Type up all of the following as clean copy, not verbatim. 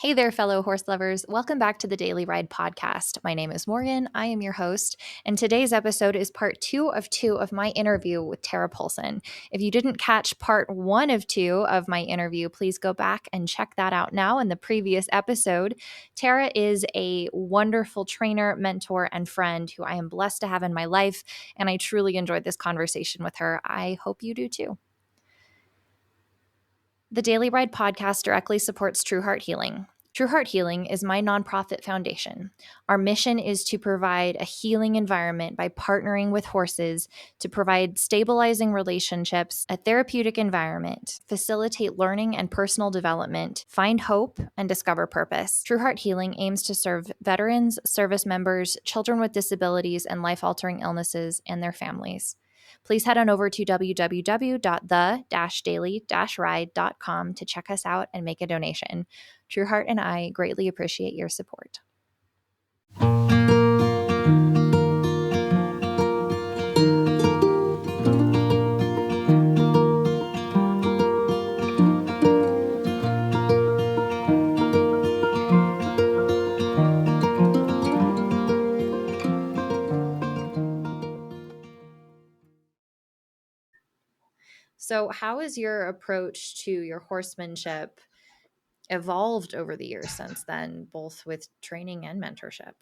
Hey there, fellow horse lovers. Welcome back to the Daily Ride podcast. My name is Morgan. I am your host, and today's episode is part two of my interview with Tara Polson. If you didn't catch part 1 of 2 of my interview, please go back and check that out now in the previous episode. Tara is a wonderful trainer, mentor, and friend who I am blessed to have in my life, and I truly enjoyed this conversation with her. I hope you do too. The Daily Ride podcast directly supports True Heart Healing. True Heart Healing is my nonprofit foundation. Our mission is to provide a healing environment by partnering with horses to provide stabilizing relationships, a therapeutic environment, facilitate learning and personal development, find hope, and discover purpose. True Heart Healing aims to serve veterans, service members, children with disabilities, and life-altering illnesses, and their families. Please head on over to www.the-daily-ride.com to check us out and make a donation. True Heart and I greatly appreciate your support. So, how has your approach to your horsemanship evolved over the years since then, both with training and mentorship?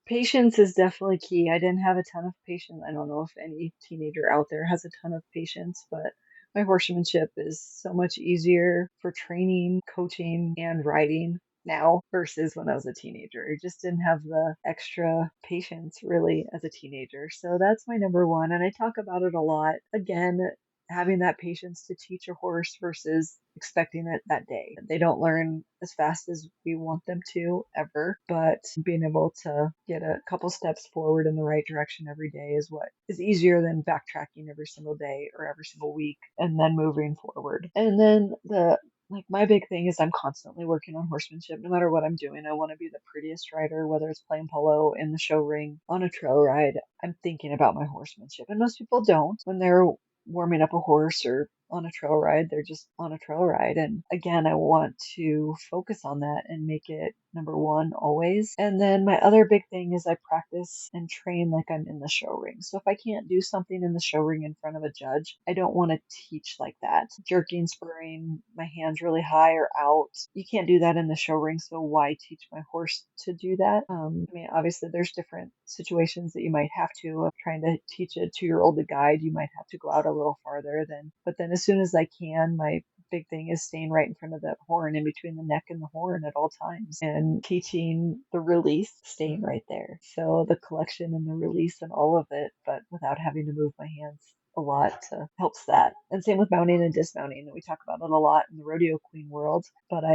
Patience is definitely key. I didn't have a ton of patience. I don't know if any teenager out there has a ton of patience, but my horsemanship is so much easier for training, coaching, and riding now versus when I was a teenager. I just didn't have the extra patience really as a teenager. So that's my number one. And I talk about it a lot. Again, having that patience to teach a horse versus expecting it that day. They don't learn as fast as we want them to ever, but being able to get a couple steps forward in the right direction every day is what is easier than backtracking every single day or every single week and then moving forward. And then my big thing is I'm constantly working on horsemanship. No matter what I'm doing, I want to be the prettiest rider, whether it's playing polo, in the show ring, on a trail ride. I'm thinking about my horsemanship. And most people don't when they're warming up a horse or on a trail ride. They're just on a trail ride. And again, I want to focus on that and make it number one always. And then my other big thing is I practice and train like I'm in the show ring. So if I can't do something in the show ring in front of a judge, I don't want to teach like that. Jerking, spurring, my hands really high or out. You can't do that in the show ring. So why teach my horse to do that? I mean, obviously there's different situations that you might have to, trying to teach a 2-year-old to guide, you might have to go out a little farther but then as soon as I can, my big thing is staying right in front of that horn, in between the neck and the horn at all times, and teaching the release, staying right there. So the collection and the release and all of it, but without having to move my hands a lot helps that. And same with mounting and dismounting. We talk about it a lot in the rodeo queen world, but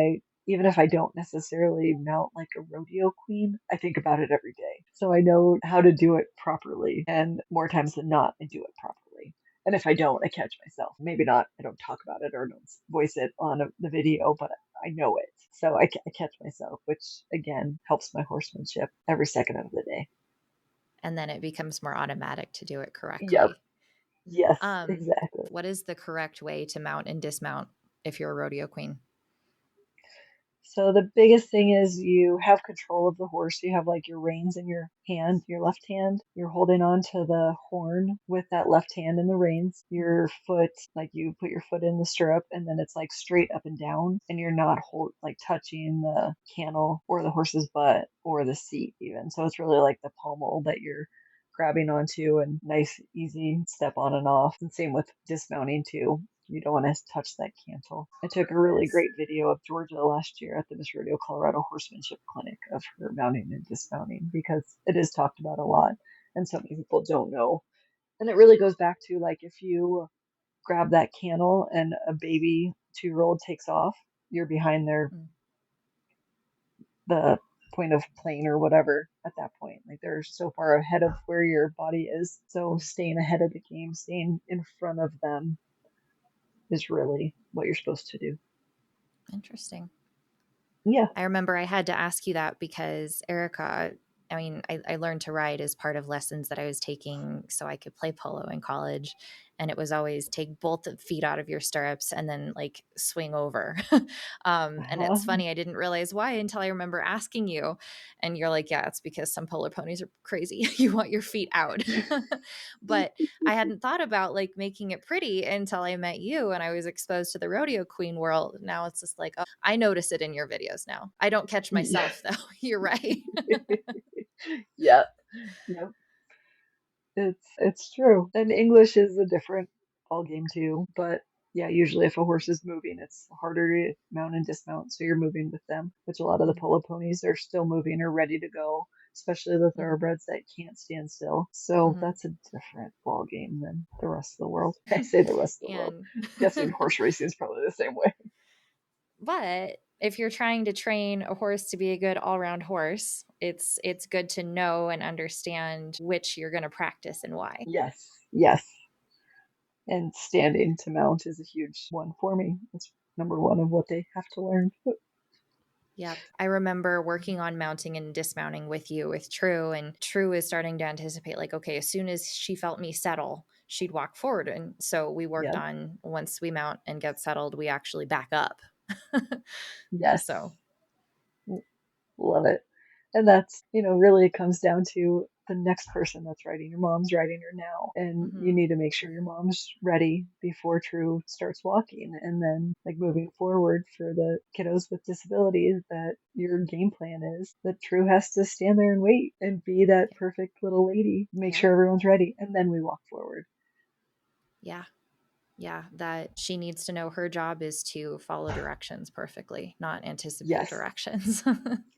even if I don't necessarily mount like a rodeo queen, I think about it every day. So I know how to do it properly. And more times than not, I do it properly. And if I don't, I catch myself. Maybe not, I don't talk about it or don't voice it on the video, but I know it. So I catch myself, which again helps my horsemanship every second of the day. And then it becomes more automatic to do it Yep. correctly. Yes, exactly. What is the correct way to mount and dismount if you're a rodeo queen? So the biggest thing is you have control of the horse. You have like your reins in your hand, your left hand. You're holding on to the horn with that left hand in the reins. Your foot, like you put your foot in the stirrup and then it's like straight up and down and you're not touching the cantle or the horse's butt or the seat even. So it's really like the pommel that you're grabbing onto and nice, easy step on and off. And same with dismounting too. You don't want to touch that cantle. I took a really great video of Georgia last year at the Miss Rodeo Colorado Horsemanship Clinic of her mounting and dismounting because it is talked about a lot and so many people don't know. And it really goes back to like if you grab that cantle and a baby 2-year-old takes off, you're behind the point of plane or whatever at that point. Like they're so far ahead of where your body is. So staying ahead of the game, staying in front of them is really what you're supposed to do. Interesting. Yeah. I remember I had to ask you that because Erica, I learned to ride as part of lessons that I was taking so I could play polo in college. And it was always take both feet out of your stirrups and then like swing over. And Uh-huh. it's funny, I didn't realize why until I remember asking you. And you're like, yeah, it's because some polar ponies are crazy. You want your feet out. But I hadn't thought about like making it pretty until I met you and I was exposed to the rodeo queen world. Now it's just like, oh, I notice it in your videos now. I don't catch Yeah. myself though. You're right. Yep. Yep. It's true. And English is a different ball game too. But yeah, usually if a horse is moving, it's harder to mount and dismount. So you're moving with them, which a lot of the Mhm. polo ponies are still moving or ready to go, especially the Mhm. thoroughbreds that can't stand still. So Mhm. that's a different ball game than the rest of the world. I say the rest of the world. And Guessing horse racing is probably the same way. but if you're trying to train a horse to be a good all-round horse, it's good to know and understand which you're going to practice and why. Yes. Yes. And standing to mount is a huge one for me. It's number one of what they have to learn. Yep. I remember working on mounting and dismounting with you with True, and True is starting to anticipate, like, okay, as soon as she felt me settle, she'd walk forward. And so we worked Yeah. on once we mount and get settled, we actually back up. Yes. So, Love it. And that's, really it comes down to the next person that's riding. Your mom's riding her now. And you mhm. need to make sure your mom's ready before True starts walking. And then, like, moving forward for the kiddos with disabilities, that your game plan is that True has to stand there and wait and be that perfect little lady, make Yep. sure everyone's ready. And then we walk forward. Yeah. Yeah. That she needs to know her job is to follow directions perfectly, not anticipate Yes. directions.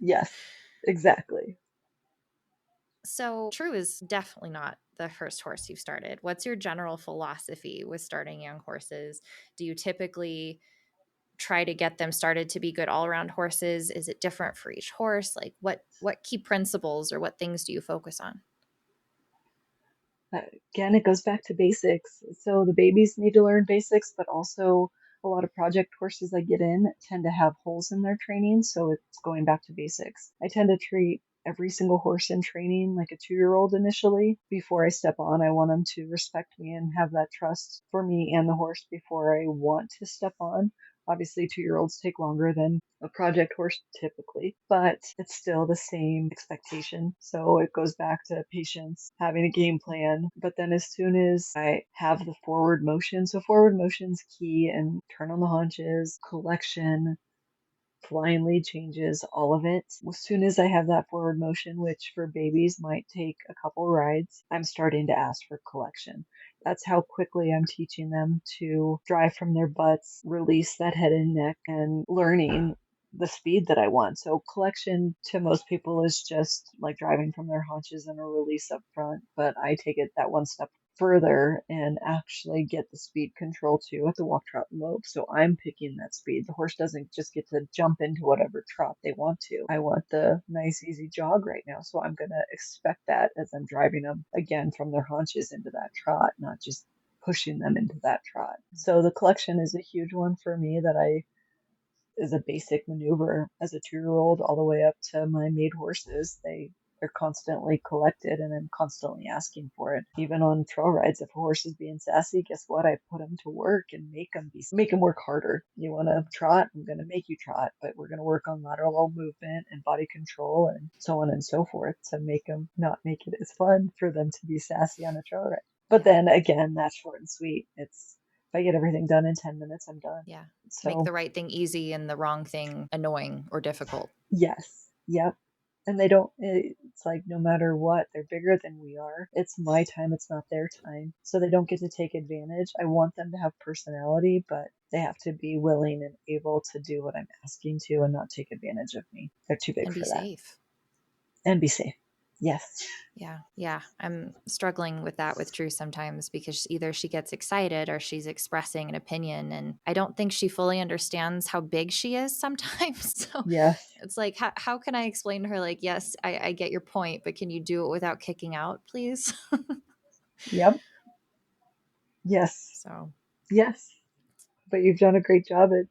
Yes. Exactly. So, True is definitely not the first horse you've started. What's your general philosophy with starting young horses? Do you typically try to get them started to be good all-around horses? Is it different for each horse? Like what key principles or what things do you focus on? uh, Again, it goes back to basics. So the babies need to learn basics, but also a lot of project horses I get in tend to have holes in their training. So it's going back to basics. I tend to treat every single horse in training like a 2-year-old initially. Before I step on, I want them to respect me and have that trust for me and the horse before I want to step on. Obviously, 2-year-olds take longer than a project horse typically, but it's still the same expectation. So it goes back to patience, having a game plan. But then as soon as I have the forward motion, so forward motion's key, and turn on the haunches, collection, flying lead changes, all of it. As soon as I have that forward motion, which for babies might take a couple rides, I'm starting to ask for collection. That's how quickly I'm teaching them to drive from their butts, release that head and neck, and learning the speed that I want. So collection to most people is just like driving from their haunches and a release up front, but I take it that one step further and actually get the speed control too at the walk, trot, and lope. So I'm picking that speed. The horse doesn't just get to jump into whatever trot they want to. I want the nice, easy jog right now. So I'm going to expect that as I'm driving them again from their haunches into that trot, not just pushing them into that trot. So the collection is a huge one for me that I is a basic maneuver as a 2-year-old all the way up to my maid horses. They're constantly collected and I'm constantly asking for it. Even on trail rides, if a horse is being sassy, guess what? I put him to work and make him work harder. You want to trot? I'm going to make you trot, but we're going to work on lateral movement and body control and so on and so forth to make them not make it as fun for them to be sassy on a trail ride. But Yeah. then again, that's short and sweet. It's if I get everything done in 10 minutes, I'm done. Yeah. Make So the right thing easy and the wrong thing annoying or difficult. yes. Yep. And they don't, it's like no matter what, they're bigger than we are. It's my time, it's not their time. So they don't get to take advantage. I want them to have personality, but they have to be willing and able to do what I'm asking to and not take advantage of me. They're too big And be for that. safe. And be safe. Yes. Yeah. Yeah. I'm struggling with that with Drew sometimes because either she gets excited or she's expressing an opinion. And I don't think she fully understands how big she is sometimes. So Yes. it's like, how can I explain to her, like, yes, I get your point, but can you do it without kicking out, please? Yep. Yes. So, Yes. But you've done a great job at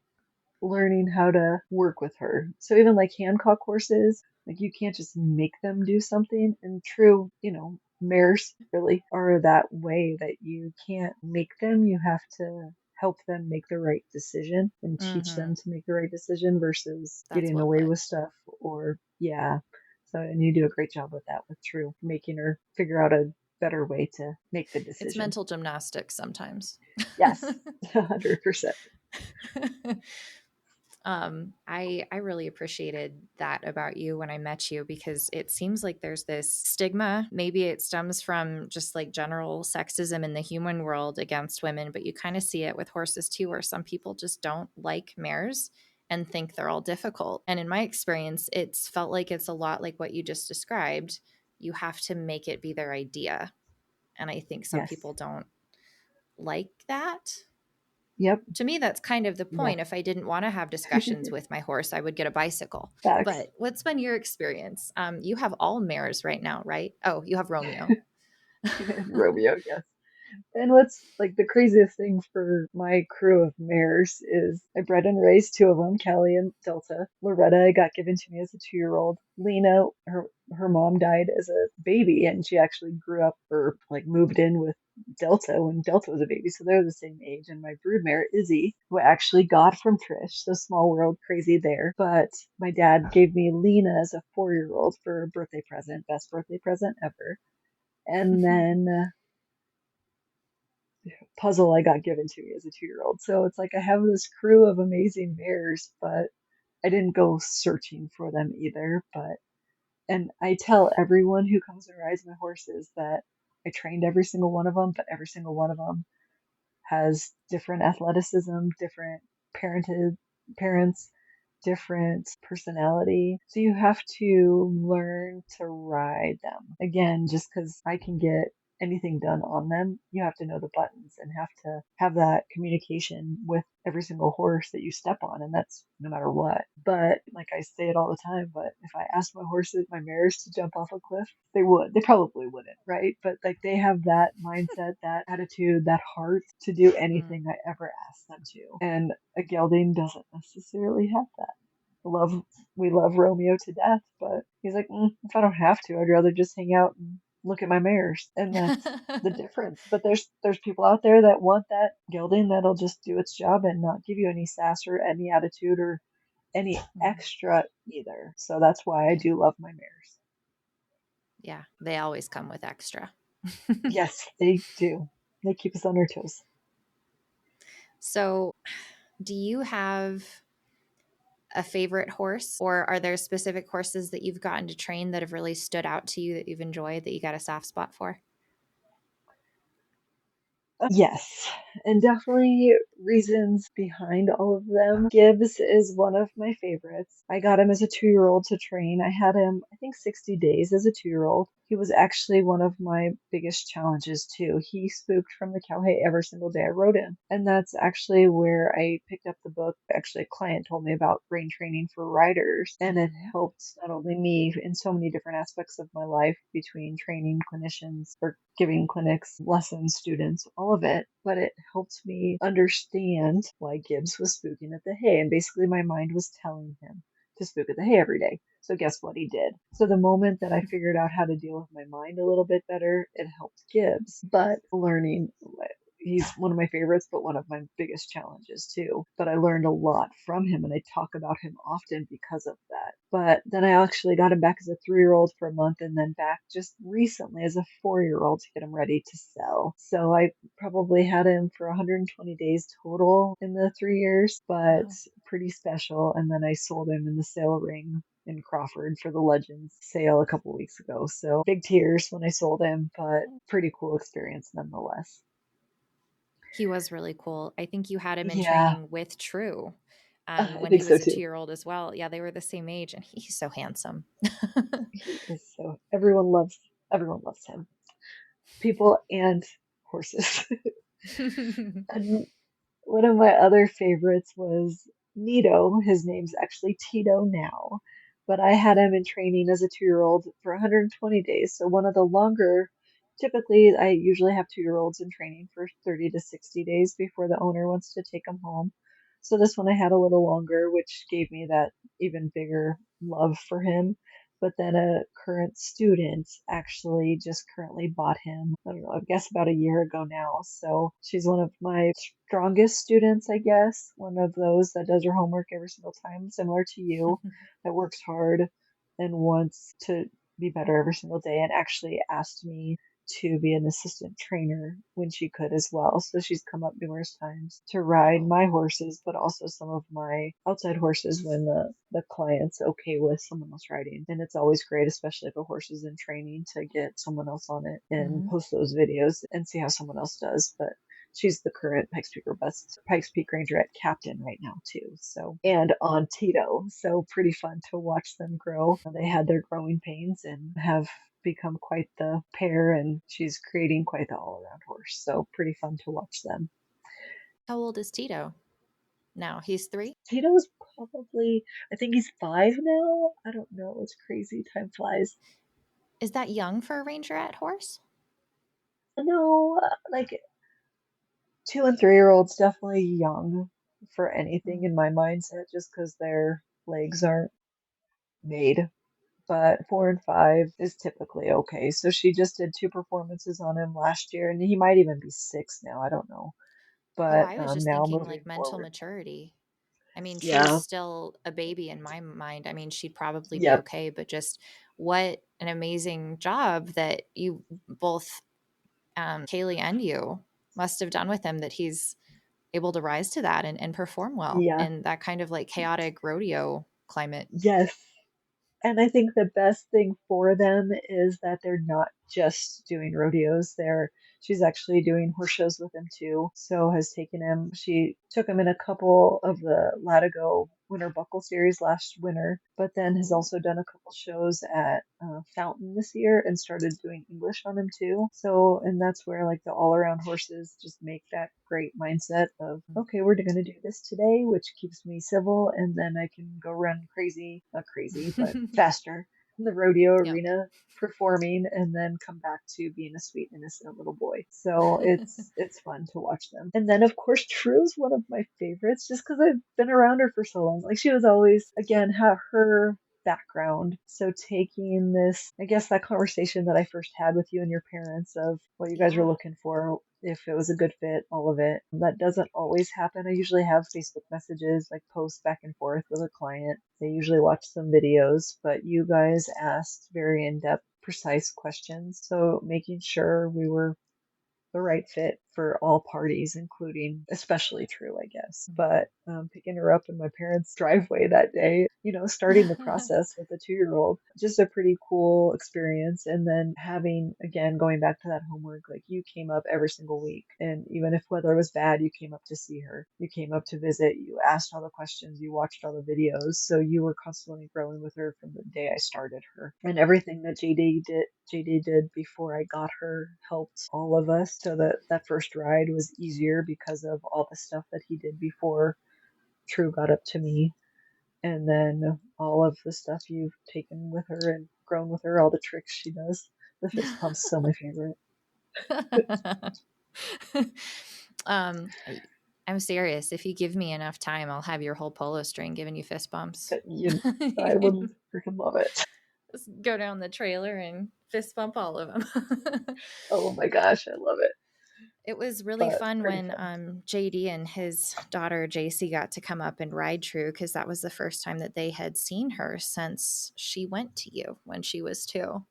learning how to work with her. So even like Hancock horses, like you can't just make them do something. And True, Mares really are that way that you can't make them. You have to help them make the right decision and teach Mm-hmm. them to make the right decision versus That's getting well away put. with stuff or, yeah. So, and you do a great job with that with True, making her figure out a better way to make the It's decision. mental gymnastics sometimes. Yes, 100%. I really appreciated that about you when I met you, because it seems like there's this stigma. Maybe it stems from just like general sexism in the human world against women, but you kind of see it with horses too, where some people just don't like mares and think they're all difficult. And in my experience, it's felt like it's a lot like what you just described. You have to make it be their idea. And I think some Yes. people don't like that. Yep. To me, that's kind of the No. point. If I didn't want to have discussions with my horse, I would get a bicycle. Facts. But what's been your experience? You have all mares right now, right? Oh, you have Romeo. Romeo, yes. And what's like the craziest thing for my crew of mares is I bred and raised two of them, Callie and Delta. Loretta got given to me as a 2-year-old. Lena, her mom died as a baby, and she actually grew up or like moved in with Delta when Delta was a baby, so they're the same age. And my broodmare Izzy, who I actually got from Trish, so small world, crazy there. But my dad gave me Lena as a 4-year-old for a birthday present, best birthday present ever. And then Puzzle I got given to me as a 2-year-old. So it's like I have this crew of amazing mares, but I didn't go searching for them either. But, and I tell everyone who comes and rides my horses that I trained every single one of them, but every single one of them has different athleticism, different parented parents, different personality. So you have to learn to ride them. Again, just because I can get anything done on them, you have to know the buttons and have to have that communication with every single horse that you step on. And that's no matter what. But like I say it all the time, but if I asked my horses, my mares to jump off a cliff, they would. They probably wouldn't, right? But like they have that mindset, that attitude, that heart to do Mm. anything I ever ask them to. And a gelding doesn't necessarily have that. Love we love Romeo to death, but he's like, if I don't have to, I'd rather just hang out and look at my mares, and that's the difference. But there's people out there that want that gelding that'll just do its job and not give you any sass or any attitude or any Mhm. extra either. So that's why I Yeah. do love my mares. Yeah. They always come with extra. Yes, they do. They keep us on our toes. So, do you have a favorite horse, or are there specific horses that you've gotten to train that have really stood out to you that you've enjoyed that you got a soft spot for? Yes, and definitely reasons behind all of them. Gibbs is one of my favorites. I got him as a 2-year-old to train. I had him, I think, 60 days as a 2-year-old. He was actually one of my biggest challenges, too. He spooked from the cow hay every single day I rode him. And that's actually where I picked up the book. Actually, a client told me about brain training for riders, and it Mm-hmm. helped not only me in so many different aspects of my life between training clinicians or giving clinics, lessons, students, all of it, but it helped me understand why Gibbs was spooking at the hay. And basically, my mind was telling him to spook at the hay every day. So, guess what he did? So, the moment that I figured out how to deal with my mind a little bit better, it helped Gibbs. But learning, he's one of my favorites, but one of my biggest challenges too. But I learned a lot from him, and I talk about him often because of that. But then I actually got him back as a 3-year-old for a month, and then back just recently as a 4-year-old to get him ready to sell. So I probably had him for 120 days total in the 3 years, but Wow. pretty special. And then I sold him in the sale ring in Crawford for the Legends sale a couple weeks ago. So big tears when I sold him, but pretty cool experience nonetheless. He was really cool. I think you had him in Yeah, training with True I when he think so was a too. 2 year old as well. Yeah, they were the same age, and he's so handsome. He is so everyone loves him. People and horses. And one of my other favorites was Nito. His name's actually Tito now, but I had him in training as a 2-year-old for 120 days. So one of the longer, typically I usually have 2-year-olds in training for 30 to 60 days before the owner wants to take them home. So this one I had a little longer, which gave me that even bigger love for him. but then a current student actually just currently bought him, I don't know, I guess about a year ago now. So she's one of my strongest students, I guess. One of those that does her homework every single time, similar to you, that works hard and wants to be better every single day, and actually asked me to be an assistant trainer when she could as well. So she's come up numerous times to ride Wow. my horses, but also some of my outside horses when the client's okay with someone else riding. And it's always great, especially if a horse is in training, to get someone else on it and Hmm. post those videos and see how someone else does. But she's the current Pikes Peak Ranger at captain right now too. So, and on Tito. So pretty fun to watch them grow. They had their growing pains and have become quite the pair, and she's creating quite the all around horse. So pretty fun to watch them. How old is Tito now? He's 3? Tito's probably, I think he's 5 now. I don't know. It's crazy. Time flies. Is that young for a rangerette horse? No, like 2 and 3 year olds definitely young for anything Mm. in my mindset, just because their legs aren't made. But 4 and 5 is typically okay. So she just did 2 performances on him last year, and he might even be 6 now. I don't know. Oh, But I was just now thinking like moving mental forward, maturity. I mean, she's yeah, still a baby in my mind. I mean, she'd probably be yep, okay, but just what an amazing job that you both, Kaylee and you, must have done with him, that he's able to rise to that and perform well yeah, in that kind of like chaotic rodeo climate. yes. And I think the best thing for them is that they're not just doing rodeos. She's actually doing horse shows with him too. So has taken him. She took him in a couple of the Latigo Winter Buckle Series last winter, but then has Cool. also done a couple shows at Fountain this year and started doing English on him too. So, and that's where like the all around horses just make that great mindset of, okay, we're going to do this today, which keeps me civil, and then I can go run crazy, not crazy, but faster in the rodeo Yep. arena performing, and then come back to being a sweet innocent little boy. So it's fun to watch them. And then of course True's one of my favorites just because I've been around her for so long. Like she was always, again, have her background. So taking this, I guess that conversation that I first had with you and your parents of what you guys were Yeah. looking for, if it was a good fit, all of it. That doesn't always happen. I usually have Facebook messages, like posts back and forth with a client. They usually watch some videos, but you guys asked very in depth, precise questions. So making sure we were the right fit for all parties, including especially True, I guess. But picking her up in my parents' driveway that day, starting the process with a 2 year old, just a pretty cool experience. And then having, again, going back to that homework, like you came up every single week. And even if weather was bad, you came up to see her. You came up to visit. You asked all the questions. You watched all the videos. So you were constantly growing with her from the day I started her. And everything that JD did before I got her helped all of us, so that that first ride was easier because of all the stuff that he did before True got up to me. And then all of the stuff you've taken with her and grown with her, all the tricks she does. The fist pump's so my favorite. um, I- I'm serious. If you give me enough time, I'll have your whole polo string giving you fist bumps. I would freaking love it. Just go down the trailer and fist bump all of them. Oh my gosh, I love it. It was really But fun pretty when fun. JD and his daughter JC got to come up and ride True, because that was the first time that they had seen her since she went to you when she was 2. Oh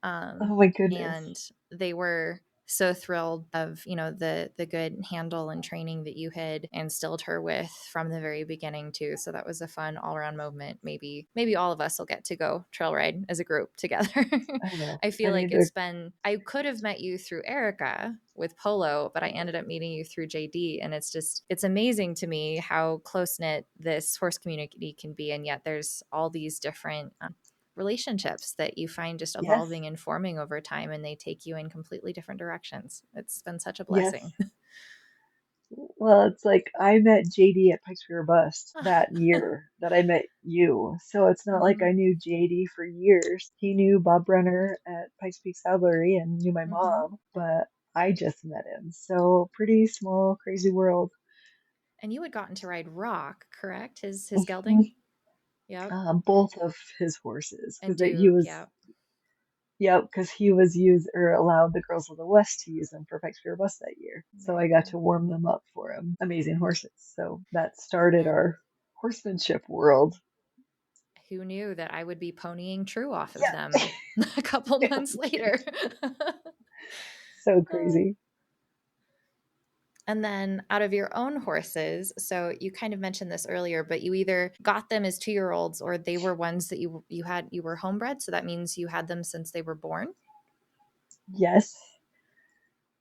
my And goodness. they were so thrilled of the good handle and training that you had instilled her with from the very beginning too. So that was a fun all around moment. Maybe all of us will get to go trail ride as a group together. I know. I I feel need like to. I could have met you through Erica with polo, but I ended up meeting you through JD, and it's amazing to me how close knit this horse community can be, and yet there's all these different relationships that you find just Yes. evolving and forming over time, and they take you in completely different directions. It's been such a Yes. blessing. Well, it's like I met JD at Pikes Peak Bust that year that I met you. So it's not like Hmm. I knew JD for years. He knew Bob Brenner at Pikes Peak Saddlery and knew my Hmm. mom, but I just met him. So pretty small, crazy world. And you had gotten to ride Rock, correct? His Mhm. gelding. Yep. both of his horses, And he Duke, was, yep. yep, because he was used or allowed the girls of the West to use them for Pikes Peak Bus that year. So I Very got cool. to warm them up for him. Amazing horses. So that And started then our horsemanship world. who knew that I would be ponying True off of Yeah, them a couple no months kidding. later? So crazy. And then out of your own horses, so you kind of mentioned this earlier, but you either got them as 2-year-olds or they were ones that you were homebred, so that means you had them since they were born. Yes.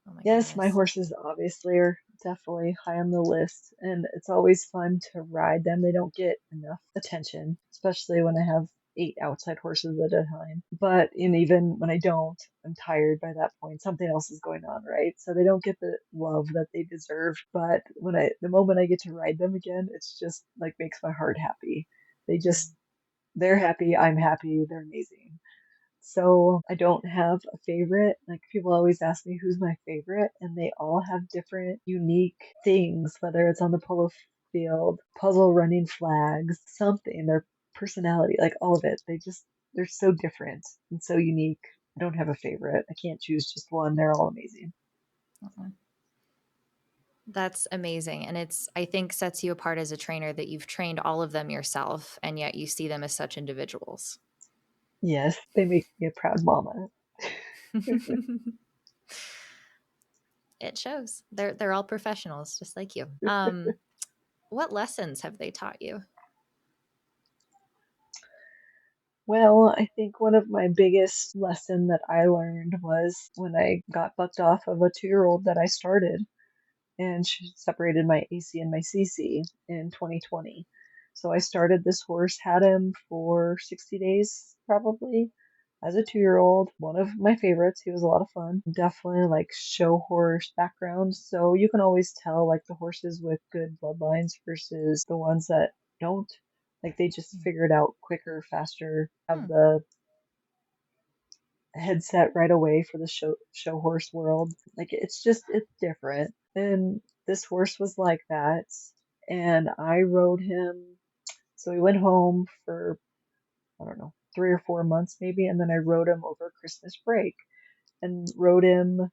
Oh my Yes, my goodness. horses obviously are definitely high on the list, and it's always fun to ride them. They don't get enough attention, especially when I have 8 outside horses at a time. But even when I don't, I'm tired by that point. Something else is going on, right? So they don't get the love that they deserve. But the moment I get to ride them again, it's just like makes my heart happy. They just, they're happy, I'm happy, they're amazing. So I don't have a favorite. Like people always ask me who's my favorite, and they all have different unique things, whether it's on the polo field, puzzle running flags, something, their personality, like all of it. They're so different and so unique. I don't have a favorite. I can't choose just one. They're all amazing. Mhm. That's amazing. And it's, I think, sets you apart as a trainer that you've trained all of them yourself, and yet you see them as such individuals. Yes, they make me a proud mama. It shows. They're all professionals, just like you. What lessons have they taught you? Well, I think one of my biggest lesson that I learned was when I got bucked off of a 2-year-old that I started, and she separated my AC and my CC in 2020. So I started this horse, had him for 60 days probably as a 2-year-old. One of my favorites. He was a lot of fun. Definitely like show horse background. So you can always tell like the horses with good bloodlines versus the ones that don't. Like they just figure it out quicker, faster, have Hmm. the headset right away for the show horse world. Like it's different. And this horse was like that. And I rode him. So we went home for I don't know 3 or 4 months maybe, and then I rode him over Christmas break and rode him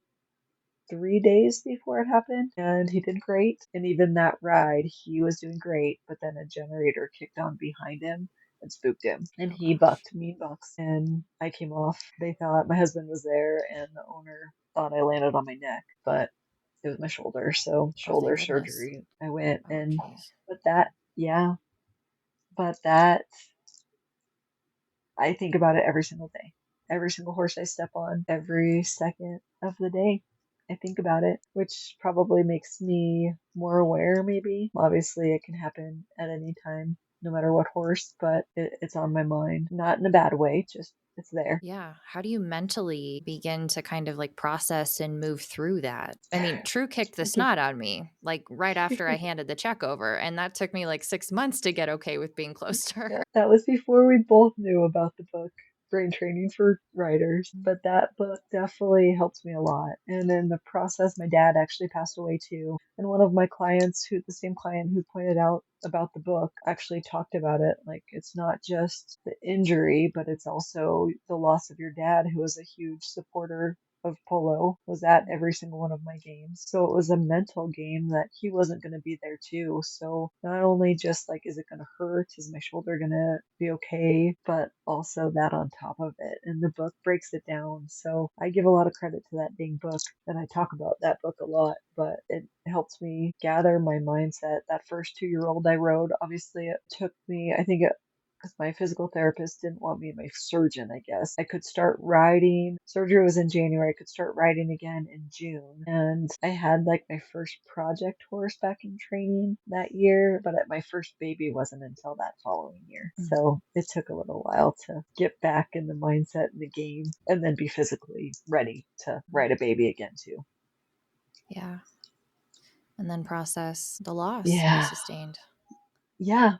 3 days before it happened, and he did great. And even that ride, he was doing great. But then a generator kicked on behind him and spooked him, and Oh he gosh. bucked, mean bucks, and I came off. They thought my husband was there, and the owner thought I landed on my neck, but it was my shoulder. So Oh, thank shoulder goodness. surgery. I went Oh, and geez. but that yeah, but that I think about it every single day. Every single horse I step on, every second of the day. I think about it, which probably makes me more aware, maybe. Obviously, it can happen at any time, no matter what horse, but it's on my mind. Not in a bad way, just it's there. Yeah. How do you mentally begin to kind of like process and move through that? I mean, True kicked the I think snot out of me like right after I handed the check over. And that took me like 6 months to get okay with being close to her. that was before we both knew about the book, Brain Training for Writers. But that book definitely helped me a lot. And in the process, my dad actually passed away too. And one of my clients, the same client who pointed out about the book, actually talked about it. Like, it's not just the injury, but it's also the loss of your dad, who was a huge supporter of polo, was at every single one of my games. So it was a mental game that he wasn't going to be there too. So not only just like, is it going to hurt? Is my shoulder going to be okay? But also that on top of it. And the book breaks it down. So I give a lot of credit to that dang book. And I talk about that book a lot, but it helps me gather my mindset. That first 2-year-old I rode, obviously it took me, I think it because my physical therapist didn't want me, my surgeon, I guess. I could start riding. Surgery was in January. I could start riding again in June. And I had like my first project horse back in training that year, but my first baby wasn't until that following year. Mm. So it took a little while to get back in the mindset and the game and then be physically ready to ride a baby again, too. Yeah. And then process the loss you Yeah. sustained. Yeah.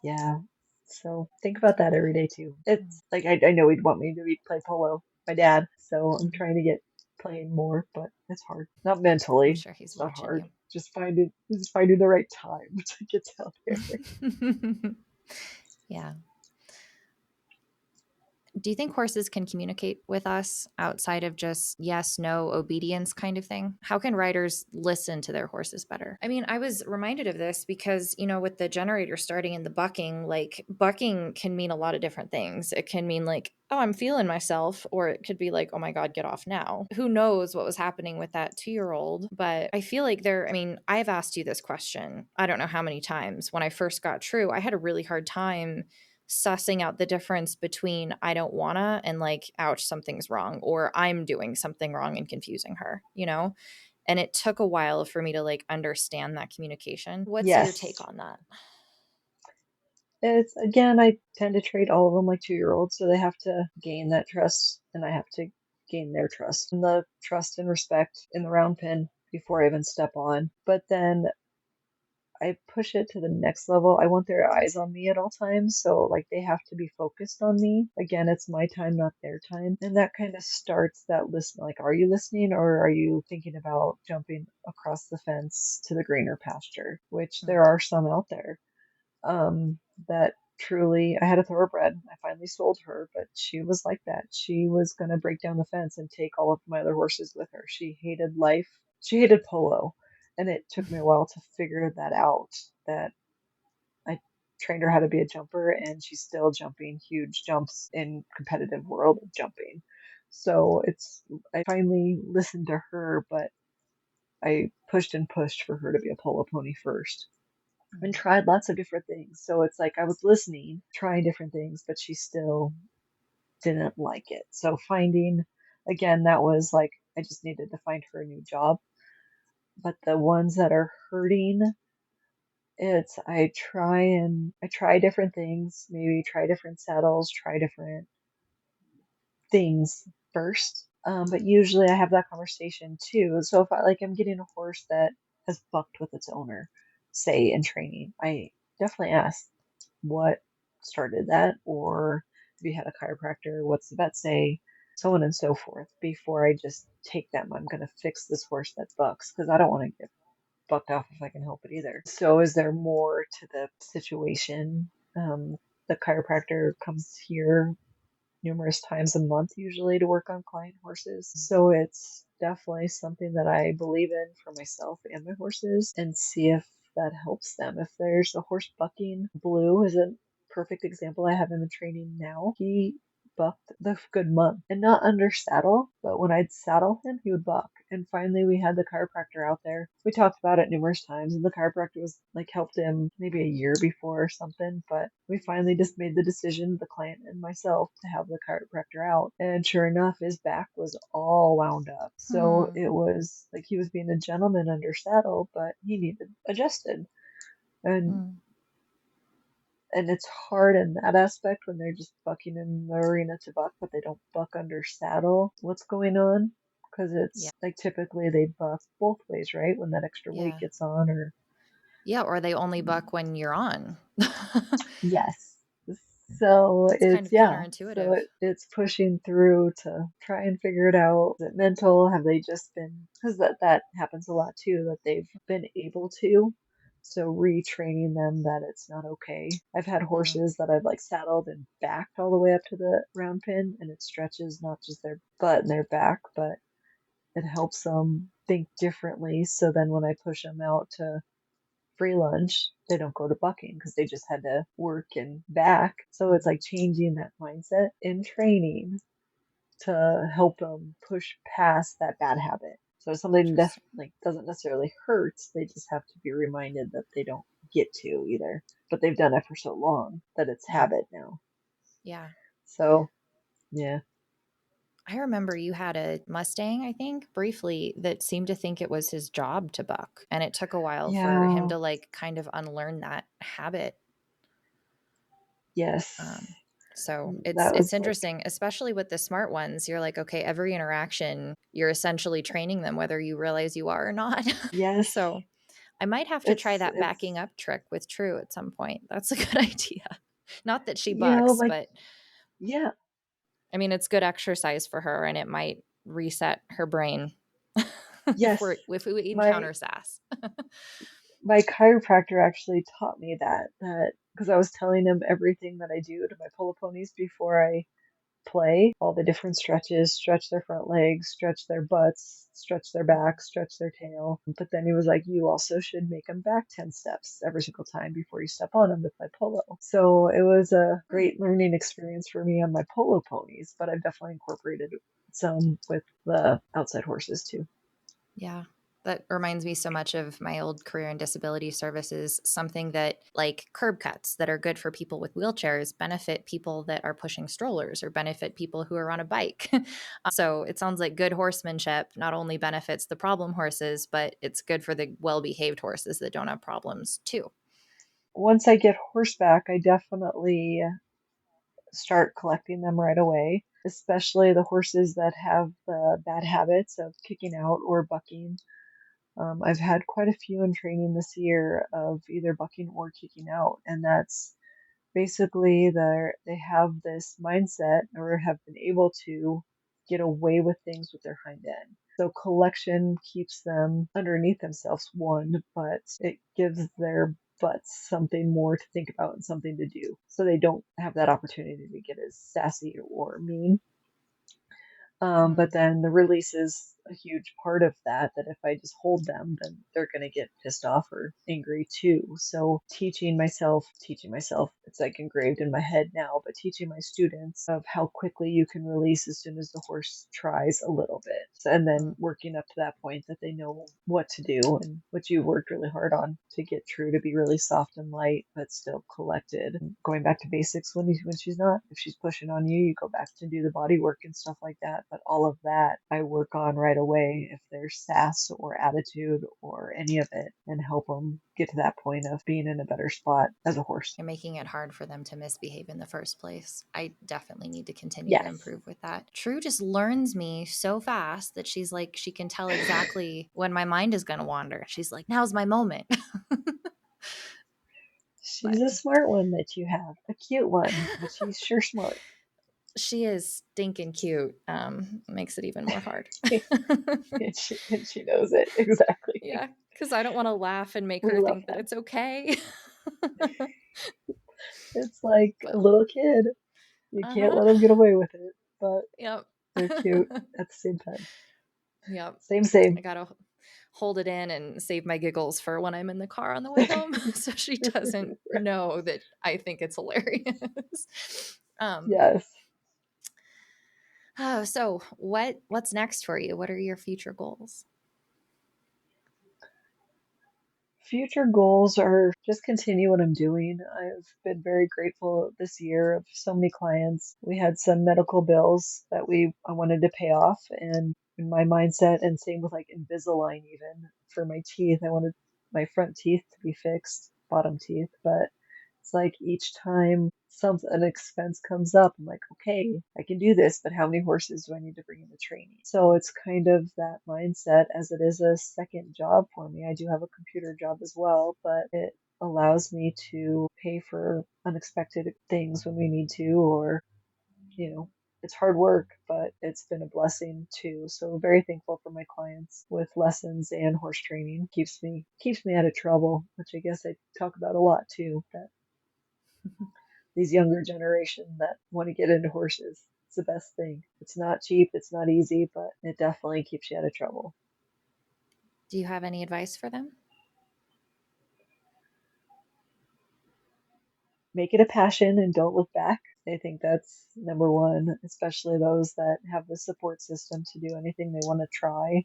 Yeah. So think about that every day too. It's like I know he'd want me to play polo, my dad. So I'm Mhm. trying to get playing more, but it's hard. Not I'm mentally. sure he's It's not watching hard. you. Just finding the right time to get out there. Yeah. Do you think horses can communicate with us outside of just yes, no, obedience kind of thing? How can riders listen to their horses better? I mean, I was reminded of this because, with the generator starting and the bucking, like bucking can mean a lot of different things. It can mean like, oh, I'm feeling myself, or it could be like, oh my God, get off now. Who knows what was happening with that 2-year-old? But I feel like I've asked you this question, I don't know how many times. When I first got True, I had a really hard time sussing out the difference between I don't wanna and like, ouch, something's wrong, or I'm doing something wrong and confusing her, And it took a while for me to like understand that communication. What's your take Yes. on that? It's again, I tend to treat all of them like 2-year-olds, so they have to gain that trust, and I have to gain their trust and the trust and respect in the round pen before I even step on. But then I push it to the next level. I want their eyes on me at all times, so like they have to be focused on me. Again, it's my time, not their time. And that kind of starts that listen, like, are you listening or are you thinking about jumping across the fence to the greener pasture? Which Mm, there are some out there that truly, I had a thoroughbred. I finally sold her, but she was like that. She was going to break down the fence and take all of my other horses with her. She hated life. She hated polo. And it took me a while to figure that out, that I trained her how to be a jumper, and she's still jumping huge jumps in competitive world of jumping. So I finally listened to her, but I pushed and pushed for her to be a polo pony first and mm, tried lots of different things. So it's like I was listening, trying different things, but she still didn't like it. So finding, again, that was like I just needed to find her a new job. But the ones that are hurting, it's I try different things, maybe try different saddles, try different things first. But usually I have that conversation too. So if I'm getting a horse that has bucked with its owner, say in training, I definitely ask what started that, or if you had a chiropractor, what's the vet say, so on and so forth, before I just take them. I'm going to fix this horse that bucks because I don't want to get bucked off if I can help it either. So is there more to the situation? The chiropractor comes here numerous times a month usually to work on client horses. So it's definitely something that I believe in for myself and my horses and see if that helps them. If there's a horse bucking, Blue is a perfect example. I have him in training now. He bucked the good month and not under saddle, but when I'd saddle him, he would buck. And finally, we had the chiropractor out there. We talked about it numerous times, and the chiropractor was like helped him maybe a year before or something. But we finally just made the decision, the client and myself, to have the chiropractor out. And sure enough, his back was all wound up. So hmm, it was like he was being a gentleman under saddle, but he needed adjusted. And mm, and it's hard in that aspect when they're just bucking in the arena to buck, but they don't buck under saddle. What's going on? Because yeah, it's like typically they buck both ways, right? When that extra weight yeah, gets on, or yeah. Or they only buck when you're on. yes. So That's kind it's of yeah. So counterintuitive. it's pushing through to try and figure it out. Is it mental? Have they just been, because that happens a lot too, that they've been able to. So retraining them that it's not okay. I've had Mm, horses that I've like saddled and backed all the way up to the round pin, and it stretches not just their butt and their back, but it helps them think differently. So then when I push them out to free lunch, they don't go to bucking because they just had to work and back. So it's mm, like changing that mindset in training to help them push past that bad habit. So something interesting. like doesn't necessarily hurt. They just have to be reminded that they don't get to either. But they've done it for so long that it's Mm, habit now. yeah. So yeah, I remember you had a Mustang, I think, briefly, that seemed to think it was his job to buck. And it took a while for him yeah, to like kind of unlearn that habit. yes, Um, so it's that it's was like interesting, especially with the smart ones. You're like, okay, every interaction, you're essentially training them, whether you realize you are or not. yes, So I might have to try that backing it's up trick with True at some point. That's a good idea. Not that she you know bucks, like but yeah, I mean, it's good exercise for her, and it might reset her brain if yes. we My encounter sass. my chiropractor actually taught me that because I was telling him everything that I do to my polo ponies before I play, all the different stretches, stretch their front legs, stretch their butts, stretch their back, stretch their tail. But then he was like, you also should make them back 10 steps every single time before you step on them to play polo. So it was a great learning experience for me on my polo ponies, but I've definitely incorporated some with the outside horses too. Yeah. That reminds me so much of my old career in disability services. Something that, like curb cuts that are good for people with wheelchairs, benefit people that are pushing strollers or benefit people who are on a bike. So it sounds like good horsemanship not only benefits the problem horses, but it's good for the well-behaved horses that don't have problems too. Once I get horseback, I definitely start collecting them right away, especially the horses that have the bad habits of kicking out or bucking. I've had quite a few in training this year of either bucking or kicking out, and that's basically they have this mindset or have been able to get away with things with their hind end. So collection keeps them underneath themselves, one, but it gives their butts something more to think about and something to do. So they don't have that opportunity to get as sassy or mean. But Mm. then the release is a huge part of that, that if I just hold them, then they're going to get pissed off or angry too. So teaching myself, it's like engraved in my head now, but teaching my students of how quickly you can release as soon as the horse tries a little bit. And then Mm. working up to that point that they know what to do and what you worked really hard on to get True to be really soft and light, but still collected. And going back to basics when she's not, if she's pushing on you, you go back to do the body work and stuff like that. But all of that I work on right away if there's sass or attitude or any of it, and help them get to that point of being in a better spot as a horse. And making it hard for them to misbehave in the first place. I definitely need to continue to Yes. improve with that. True just learns me so fast that she's like, she can tell exactly when my mind is going to wander. She's like, now's my moment. She's But a smart one that you have, a cute one, but she's sure smart. she is stinking cute. Makes it even more hard. And she knows it exactly. Yeah, because I don't want to laugh and make We her love think that that. it's okay. It's like a But little kid. You can't uh-huh. let them get away with it, but Yep. they're cute at the same time. Yep. Same, I same. gotta hold it in and save my giggles for when I'm in the car on the way home, so she doesn't know that I think it's hilarious. Yes. Oh, so what's next for you? What are your future goals? Future goals are just continue what I'm doing. I've been very grateful this year of so many clients. We had some medical bills that I wanted to pay off, and in my mindset, and same with like Invisalign, even for my teeth, I wanted my front teeth to be fixed, bottom teeth, but it's like each time an expense comes up, I'm like, okay, I can do this, but how many horses do I need to bring into training? So it's kind of that mindset, as it is a second job for me. I do have a computer job as well, but it allows me to pay for unexpected things when we need to, or, it's hard work, but it's been a blessing too. So very thankful for my clients with lessons and horse training. Keeps me out of trouble, which I guess I talk about a lot too. That these younger generation that want to get into horses. It's the best thing. It's not cheap, it's not easy, but it definitely keeps you out of trouble. Do you have any advice for them? Make it a passion and don't look back. I think that's number one, especially those that have the support system to do anything they want to try.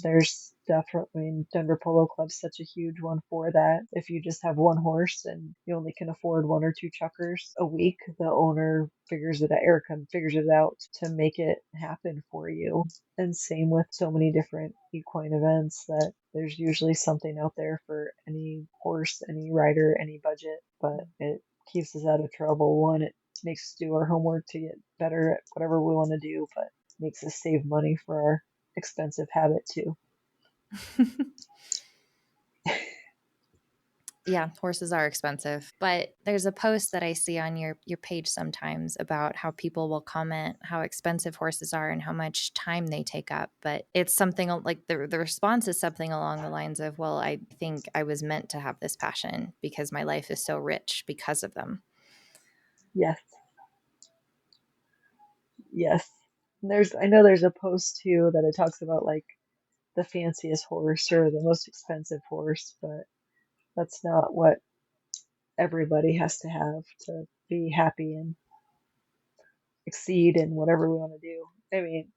There's definitely Denver Polo Club's such a huge one for that. If you just have one horse and you only can afford one or two chuckers a week, the owner figures it out, Erica figures it out to make it happen for you. And same with so many different equine events, that there's usually something out there for any horse, any rider, any budget, but it keeps us out of trouble. One, it makes us do our homework to get better at whatever we want to do, but makes us save money for our expensive habit too. Yeah, horses are expensive. But there's a post that I see on your page sometimes about how people will comment how expensive horses are and how much time they take up. But it's something like the response is something along the lines of, well, I think I was meant to have this passion because my life is so rich because of them. Yes, yes. I know there's a post too that it talks about like the fanciest horse or the most expensive horse, but that's not what everybody has to have to be happy and exceed in whatever we want to do. I mean,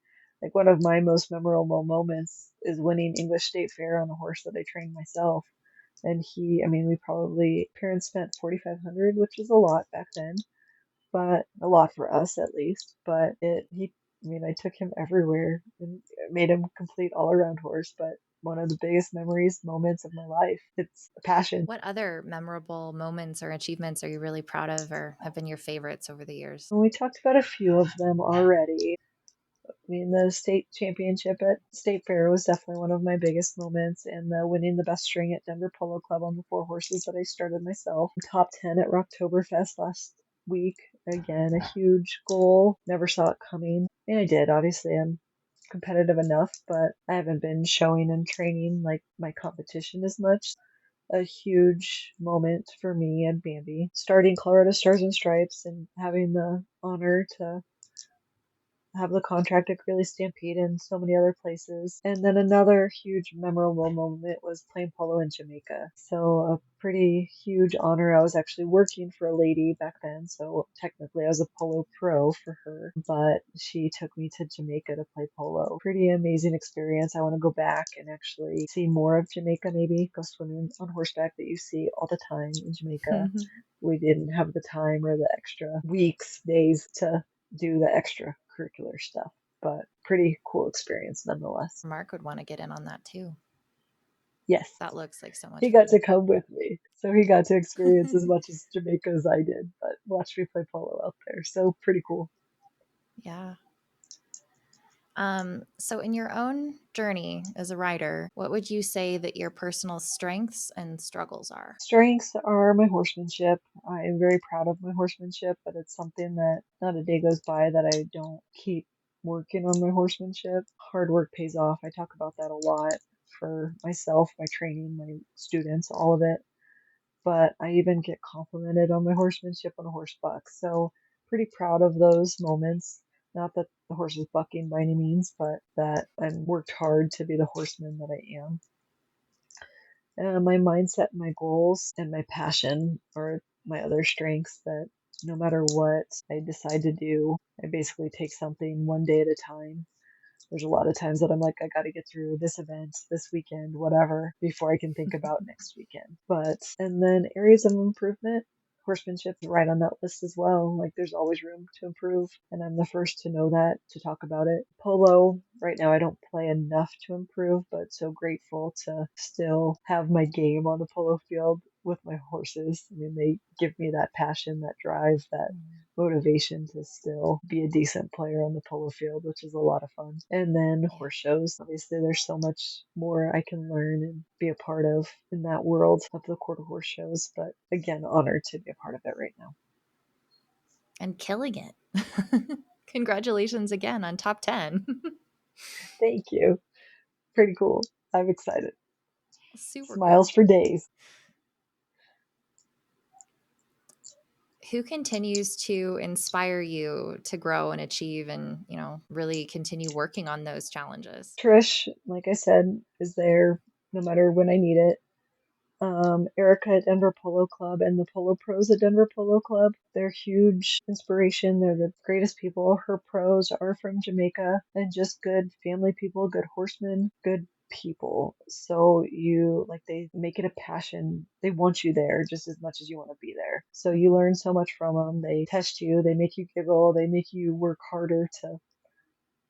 like one of my most memorable moments is winning English State Fair on a horse that I trained myself. And I mean, parents spent 4,500, which was a lot back then, but a lot for us at least. But I mean, I took him everywhere and made him a complete all around horse. But one of the biggest moments of my life. It's a passion. What other memorable moments or achievements are you really proud of or have been your favorites over the years? And we talked about a few of them already. I mean, the state championship at State Fair was definitely one of my biggest moments, and the winning the best string at Denver Polo Club on the 4 horses that I started myself. Top 10 at Rocktoberfest last week. Again, a huge goal. Never saw it coming. And I did. Obviously, I'm competitive enough, but I haven't been showing and training like my competition as much. A huge moment for me and Bambi. Starting Colorado Stars and Stripes and having the honor to have the contract at Greeley Stampede and so many other places. And then another huge memorable moment was playing polo in Jamaica. So a pretty huge honor. I was actually working for a lady back then, so technically I was a polo pro for her, but she took me to Jamaica to play polo. Pretty amazing experience. I want to go back and actually see more of Jamaica, maybe go swimming on horseback that you see all the time in Jamaica. We didn't have the time or the extra weeks, days to do the extracurricular stuff, but pretty cool experience nonetheless. Mark would want to get in on that too. Yes, That looks like so he much got fun. to come with me, so he got to experience as much as Jamaica as I did, but watch me play polo out there, so pretty cool. Yeah. So, in your own journey as a writer, what would you say that your personal strengths and struggles are? Strengths are my horsemanship. I am very proud of my horsemanship, but it's something that not a day goes by that I don't keep working on my horsemanship. Hard work pays off. I talk about that a lot for myself, my training, my students, all of it. But I even get complimented on my horsemanship on a horse buck. So pretty proud of those moments. Not that the horse is bucking by any means, but that I worked hard to be the horseman that I am. My mindset, my goals, and my passion are my other strengths that no matter what I decide to do, I basically take something one day at a time. There's a lot of times that I'm like, I got to get through this event, this weekend, whatever, before I can think about next weekend. And then areas of improvement, horsemanship is right on that list as well. Like, there's always room to improve, and I'm the first to know that, to talk about it. Polo, right now, I don't play enough to improve, but so grateful to still have my game on the polo field with my horses. I mean, they give me that passion, that drive, that motivation to still be a decent player on the polo field, which is a lot of fun. And then Yeah. horse shows. Obviously, there's so much more I can learn and be a part of in that world of the quarter horse shows. But again, honored to be a part of it right now. And killing it. Congratulations again on top 10. Thank you. Pretty cool. I'm excited. Super Smiles cool. for days. Who continues to inspire you to grow and achieve and, really continue working on those challenges? Trish, like I said, is there no matter when I need it. Erica at Denver Polo Club and the Polo Pros at Denver Polo Club. They're huge inspiration. They're the greatest people. Her pros are from Jamaica and just good family people, good horsemen, good people. So they make it a passion. They want you there just as much as you want to be there. So you learn so much from them. They test you, they make you giggle, they make you work harder to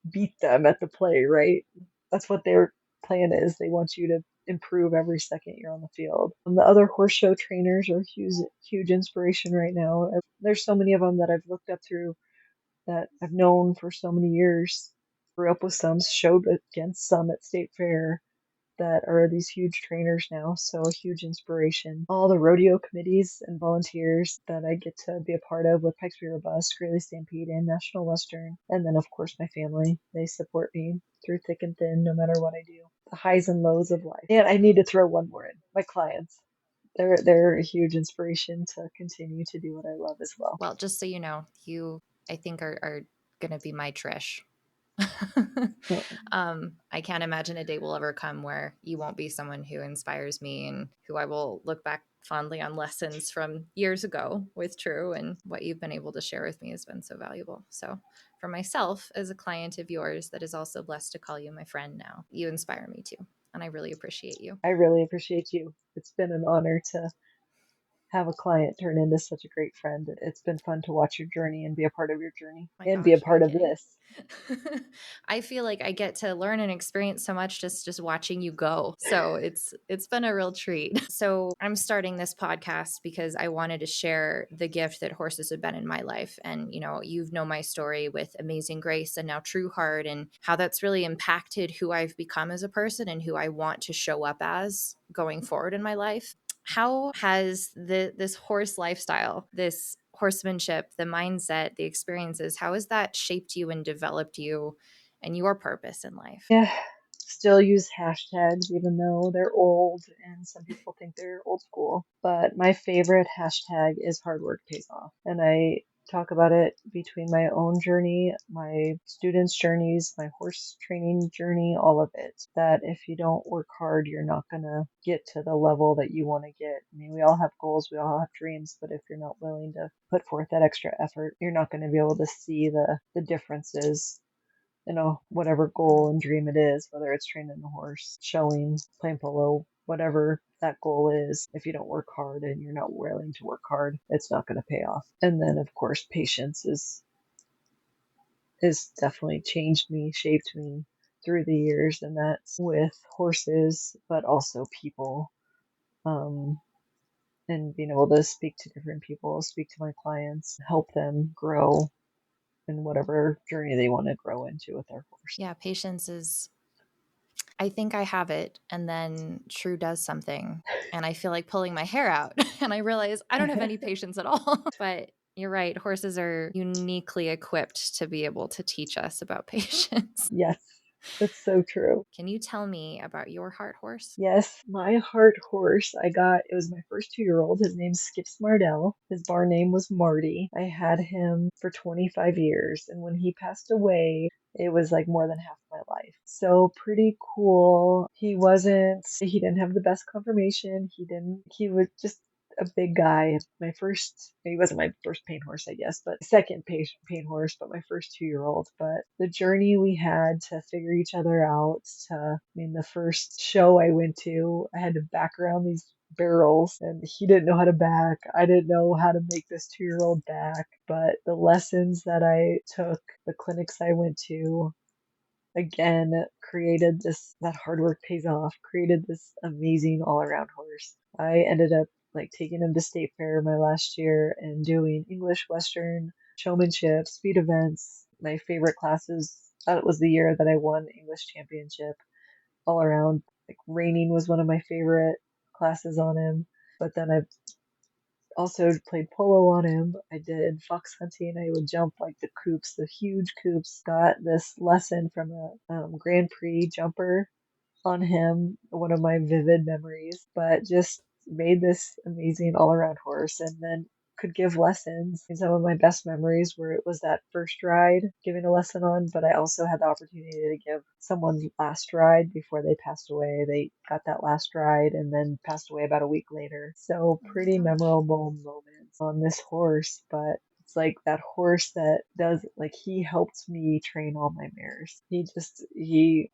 beat them at the play, right? That's what their plan is. They want you to improve every second you're on the field. The other horse show trainers are huge inspiration right now. There's so many of them that I've looked up through that I've known for so many years. Grew up with some, showed against some at State Fair that are these huge trainers now, so a huge inspiration. All the rodeo committees and volunteers that I get to be a part of with Pikes Peak Robust, Greeley Stampede, and National Western. And then, of course, my family. They support me through thick and thin, no matter what I do. The highs and lows of life. And I need to throw one more in. My clients. They're a huge inspiration to continue to do what I love as well. Well, just so you know, you, I think, are going to be my Trish. I can't imagine a day will ever come where you won't be someone who inspires me and who I will look back fondly on lessons from years ago with True, and what you've been able to share with me has been so valuable. So for myself, as a client of yours that is also blessed to call you my friend now, you inspire me too. And I really appreciate you. I really appreciate you. It's been an honor to have a client turn into such a great friend. It's been fun to watch your journey and be a part of your journey My and be a gosh, are part you of kidding? this. I feel like I get to learn and experience so much just watching you go. So it's been a real treat. So I'm starting this podcast because I wanted to share the gift that horses have been in my life. And you've known my story with Amazing Grace and now True Heart, and how that's really impacted who I've become as a person and who I want to show up as going forward in my life. How has this horse lifestyle, this horsemanship, the mindset, the experiences, how has that shaped you and developed you and your purpose in life? Yeah, still use hashtags even though they're old and some people think they're old school. But my favorite hashtag is hard work pays off. And I talk about it between my own journey, my students' journeys, my horse training journey, all of it. That if you don't work hard, you're not going to get to the level that you want to get. I mean, we all have goals, we all have dreams, but if you're not willing to put forth that extra effort, you're not going to be able to see the differences, whatever goal and dream it is, whether it's training a horse, showing, playing polo, whatever that goal is. If you don't work hard and you're not willing to work hard, it's not going to pay off. And then, of course, patience is definitely changed me, shaped me through the years, and that's with horses, but also people. And being able to speak to different people, speak to my clients, help them grow in whatever journey they want to grow into with their horse. Yeah, patience is, I think I have it, and then True does something and I feel like pulling my hair out and I realize I don't have any patience at all. But you're right, horses are uniquely equipped to be able to teach us about patience. Yes, that's so true. Can you tell me about your heart horse? Yes, my heart horse, it was my first 2-year-old. His name's Skip Smardell. His barn name was Marty. I had him for 25 years, and when he passed away, it was like more than half my life. So pretty cool. He didn't have the best conformation. He was just a big guy. He wasn't my first paint horse, I guess, but second paint horse, but my first 2-year-old. But the journey we had to figure each other out, the first show I went to, I had to back around these barrels and he didn't know how to back. I didn't know how to make this 2-year-old back, but the lessons that I took, the clinics I went to, again created that hard work pays off, created this amazing all around horse. I ended up like taking him to state fair my last year and doing English, Western, showmanship, speed events. My favorite classes, that was the year that I won English championship all around. Like reining was one of my favorite classes on him. But then I've also played polo on him. I did fox hunting. I would jump like the coops, the huge coops. Got this lesson from a Grand Prix jumper on him, one of my vivid memories, but just made this amazing all around horse and then could give lessons. And some of my best memories where it was that first ride giving a lesson on, but I also had the opportunity to give someone's last ride before they passed away. They got that last ride and then passed away about a week later. So Oh my pretty gosh. memorable moments on this horse, but it's like that horse that does, like, he helped me train all my mares. He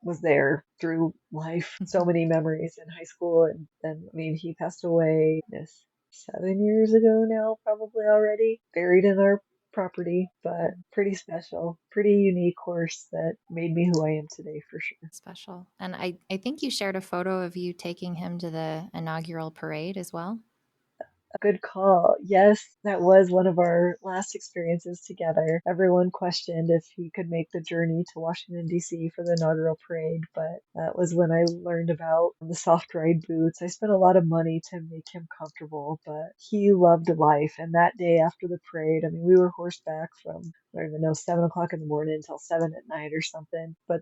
was there through life. So many memories in high school. And then, he passed away, yes, 7 years ago now, probably already, buried in our property, but pretty special, pretty unique horse that made me who I am today for sure. Special. And I think you shared a photo of you taking him to the inaugural parade as well. Good call. Yes, that was one of our last experiences together. Everyone questioned if he could make the journey to Washington, D.C. for the inaugural parade, but that was when I learned about the soft ride boots. I spent a lot of money to make him comfortable, but he loved life. And that day after the parade, I mean, we were horseback from, I don't even know, 7 o'clock in the morning until 7 at night or something. But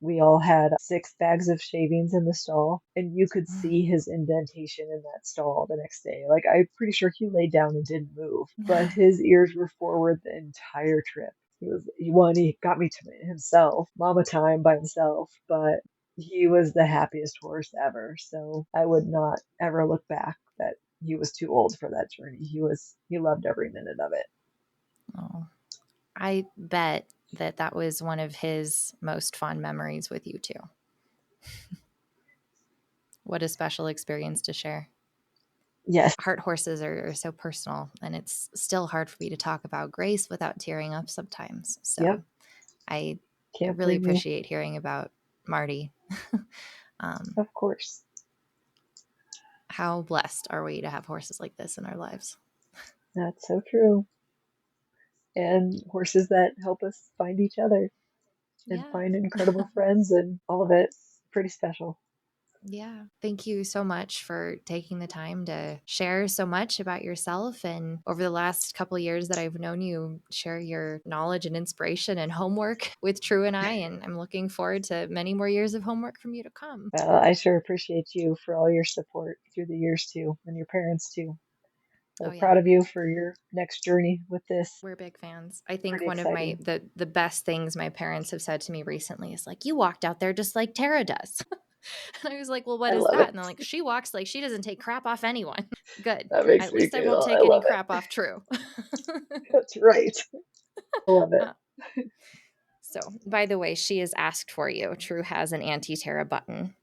we all had 6 bags of shavings in the stall, and you could see his indentation in that stall the next day. Like, I'm pretty sure he laid down and didn't move, but his ears were forward the entire trip. He got me to himself, mama time by himself, but he was the happiest horse ever. So I would not ever look back that he was too old for that journey. He loved every minute of it. Oh, I bet that was one of his most fond memories with you too. What a special experience to share. Yes. Heart horses are so personal, and it's still hard for me to talk about Grace without tearing up sometimes. So Yep. I Can't really blame you. appreciate hearing about Marty. um, Of course. how blessed are we to have horses like this in our lives? That's so true. And horses that help us find each other and Yeah. find incredible friends and all of it. Pretty special. Yeah. Thank you so much for taking the time to share so much about yourself. And over the last couple of years that I've known you, share your knowledge and inspiration and homework with True and I. And I'm looking forward to many more years of homework from you to come. Well, I sure appreciate you for all your support through the years too, and your parents too. Oh, So yeah. proud of you for your next journey with this. We're big fans. I think Pretty one of exciting. the best things my parents have said to me recently is like, you walked out there just like Tara does. And I was like, well, what I is love that? it. And they're like, she walks like she doesn't take crap off anyone. Good. That makes At me least I won't giggle. I take any love it. crap off True. That's right. I love it. uh, so, by the way, she has asked for you. True has an anti Terra button,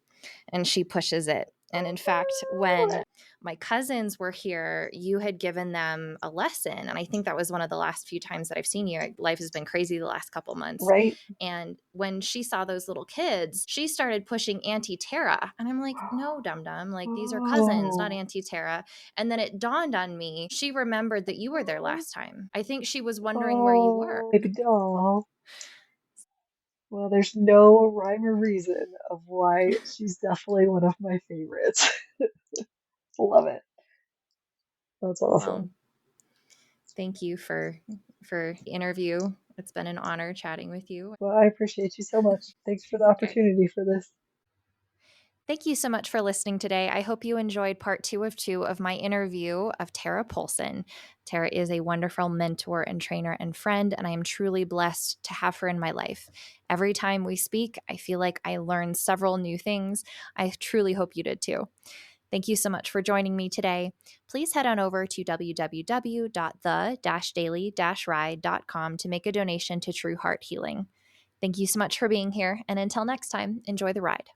and she pushes it. And in fact, when my cousins were here, you had given them a lesson. And I think that was one of the last few times that I've seen you. Life has been crazy the last couple months. Right? And when she saw those little kids, she started pushing Auntie Tara. And I'm like, no, dum dum. Like, these are cousins, not Oh, Auntie Tara. And then it dawned on me, she remembered that you were there last time. I think she was wondering where you were. baby doll. Well, there's no rhyme or reason of why she's definitely one of my favorites. Love it. That's Well, awesome. thank you for the interview. It's been an honor chatting with you. Well, I appreciate you so much. Thanks for the Okay. opportunity for this. Thank you so much for listening today. I hope you enjoyed part 2 of my interview of Tara Polson. Tara is a wonderful mentor and trainer and friend, and I am truly blessed to have her in my life. Every time we speak, I feel like I learn several new things. I truly hope you did too. Thank you so much for joining me today. Please head on over to www.the-daily-ride.com to make a donation to True Heart Healing. Thank you so much for being here, and until next time, enjoy the ride.